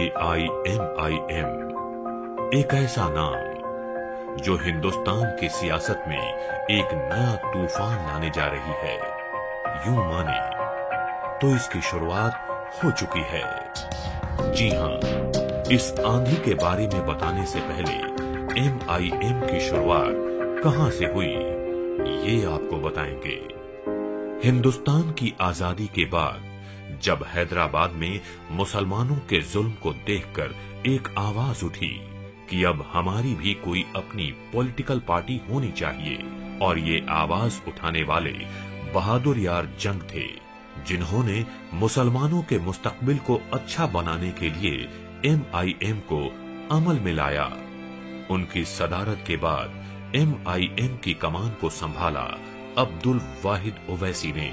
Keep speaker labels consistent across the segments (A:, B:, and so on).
A: AIMIM एक ऐसा नाम जो हिंदुस्तान की सियासत में एक नया तूफान लाने जा रही है। यूं माने तो इसकी शुरुआत हो चुकी है। जी हां, इस आंधी के बारे में बताने से पहले MIM की शुरुआत कहां से हुई, ये आपको बताएंगे। हिंदुस्तान की आजादी के बाद जब हैदराबाद में मुसलमानों के जुल्म को देखकर एक आवाज उठी कि अब हमारी भी कोई अपनी पॉलिटिकल पार्टी होनी चाहिए, और ये आवाज उठाने वाले बहादुर यार जंग थे, जिन्होंने मुसलमानों के मुस्तकबिल को अच्छा बनाने के लिए MIM को अमल में लाया। उनकी सदारत के बाद MIM की कमान को संभाला अब्दुल वाहिद ओवैसी ने।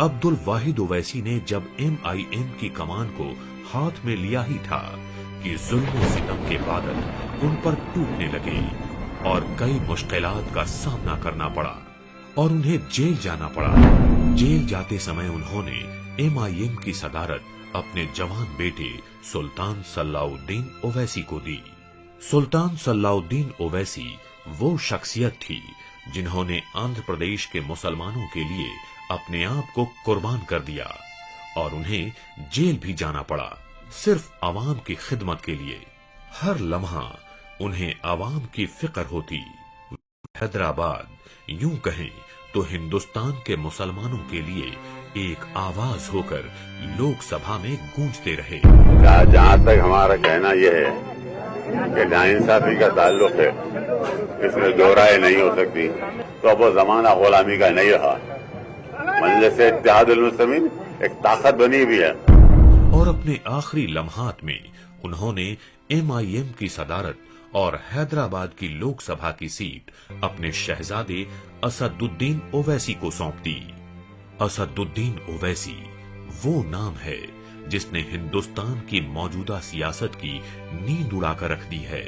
A: अब्दुल वाहिद ओवैसी ने जब MIM की कमान को हाथ में लिया ही था कि जुल्म सितम के बादल उन पर टूटने लगे और कई मुश्किलात का सामना करना पड़ा और उन्हें जेल जाना पड़ा। जेल जाते समय उन्होंने MIM की सदारत अपने जवान बेटे सुल्तान सलाउद्दीन ओवैसी को दी। सुल्तान सलाउद्दीन ओवैसी वो शख्सियत थी जिन्होंने आंध्र प्रदेश के मुसलमानों के लिए अपने आप को कुर्बान कर दिया और उन्हें जेल भी जाना पड़ा, सिर्फ अवाम की खिदमत के लिए। हर लम्हा उन्हें अवाम की फिक्र होती। हैदराबाद यूं कहें तो हिंदुस्तान के मुसलमानों के लिए एक आवाज होकर लोकसभा में गूंजते रहे।
B: जहाँ तक हमारा कहना यह है कि नाइंसाफी का ताल्लुक है, इसमें दो राय नहीं हो सकती, तो अब वो जमाना गुलामी का नहीं रहा। मजलिस इत्तेहादुल मुस्लिमीन एक ताकत बनी हुई है।
A: और अपने आखिरी लम्हात में उन्होंने MIM की सदारत और हैदराबाद की लोकसभा की सीट अपने शहजादे असदुद्दीन ओवैसी को सौंप दी। असदुद्दीन ओवैसी वो नाम है जिसने हिंदुस्तान की मौजूदा सियासत की नींद उड़ाकर रख दी है।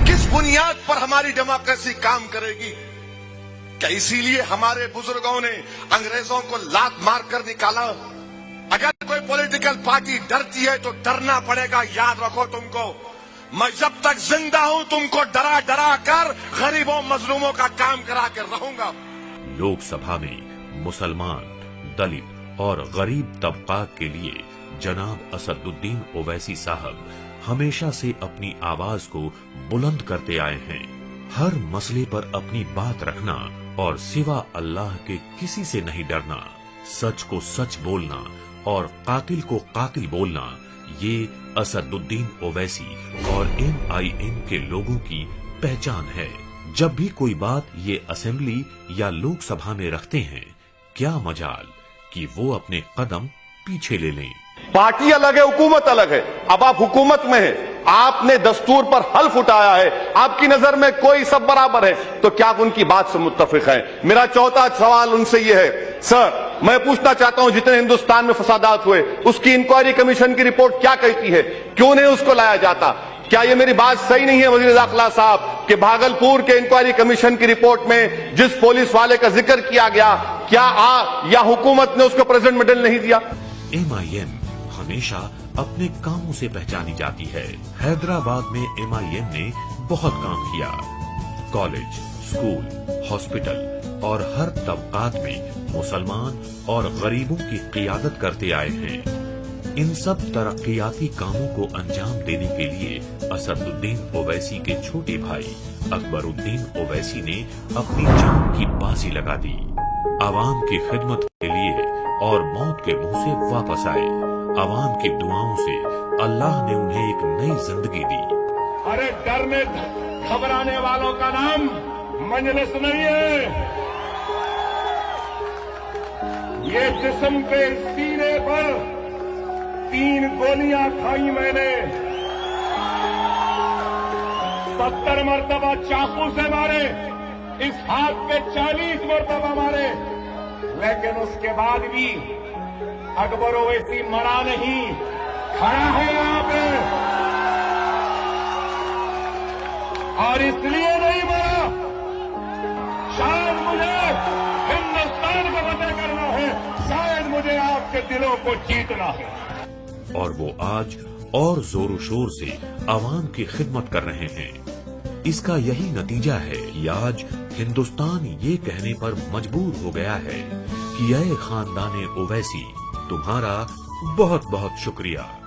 C: किस बुनियाद पर हमारी डेमोक्रेसी काम करेगी? क्या इसीलिए हमारे बुजुर्गों ने अंग्रेजों को लात मार कर निकाला? अगर कोई पॉलिटिकल पार्टी डरती है तो डरना पड़ेगा। याद रखो तुमको, मैं जब तक जिंदा हूं तुमको डरा डरा कर गरीबों मजलूमों का काम करा कर रहूंगा।
A: लोकसभा में मुसलमान, दलित और गरीब तबकात के लिए जनाब असदुद्दीन ओवैसी साहब हमेशा से अपनी आवाज को बुलंद करते आए हैं। हर मसले पर अपनी बात रखना और सिवा अल्लाह के किसी से नहीं डरना, सच को सच बोलना और कातिल को कातिल बोलना, ये असदुद्दीन ओवैसी और MIM के लोगों की पहचान है। जब भी कोई बात ये असेंबली या लोकसभा में रखते हैं, क्या मजाल कि वो अपने कदम पीछे ले लें।
D: पार्टी अलग है, हुकूमत अलग है। अब आप हुकूमत में हैं, आपने दस्तूर पर हल्फ उठाया है, आपकी नजर में कोई सब बराबर है, तो क्या आप उनकी बात से मुत्तफिक हैं? मेरा चौथा सवाल उनसे यह है, सर मैं पूछना चाहता हूं, जितने हिंदुस्तान में फसादात हुए उसकी इंक्वायरी कमीशन की रिपोर्ट क्या कहती है? क्यों नहीं उसको लाया जाता? क्या ये मेरी बात सही नहीं है वजीर दाखिला साहब कि भागलपुर के इंक्वायरी कमीशन की रिपोर्ट में जिस पुलिस वाले का जिक्र किया गया, क्या या हुकूमत ने उसको प्रेजेंट मेडल नहीं दिया?
A: MIM हमेशा अपने कामों से पहचानी जाती है। हैदराबाद में MIM ने बहुत काम किया। कॉलेज, स्कूल, हॉस्पिटल और हर तबकात में मुसलमान और गरीबों की क़ियादत करते आए हैं। इन सब तरक्कियाती कामों को अंजाम देने के लिए असदुद्दीन ओवैसी के छोटे भाई अकबरुद्दीन ओवैसी ने अपनी जान की बाजी लगा दी। आवाम की खिदमत के लिए और मौत के मुंह से वापस आए। आवाम की दुआओं से अल्लाह ने उन्हें एक नई जिंदगी दी।
E: अरे डरने घबराने वालों का नाम मजलिस नहीं है। ये जिस्म पे सीने पर 3 गोलियां खाई मैंने, 70 मरतबा चाकू से मारे, इस हाथ पे 40 मरतबा मारे, लेकिन उसके बाद भी अकबर ओवैसी मरा नहीं, खड़ा है यहां पे। और इसलिए नहीं मरा, शायद मुझे हिंदुस्तान को फतेह करना है, शायद मुझे आपके दिलों को जीतना है।
A: और वो आज और जोरों शोर से आवाम की खिदमत कर रहे हैं। इसका यही नतीजा है कि आज हिंदुस्तान ये कहने पर मजबूर हो गया है कि ऐ खानदाने ओवैसी, तुम्हारा बहुत बहुत शुक्रिया।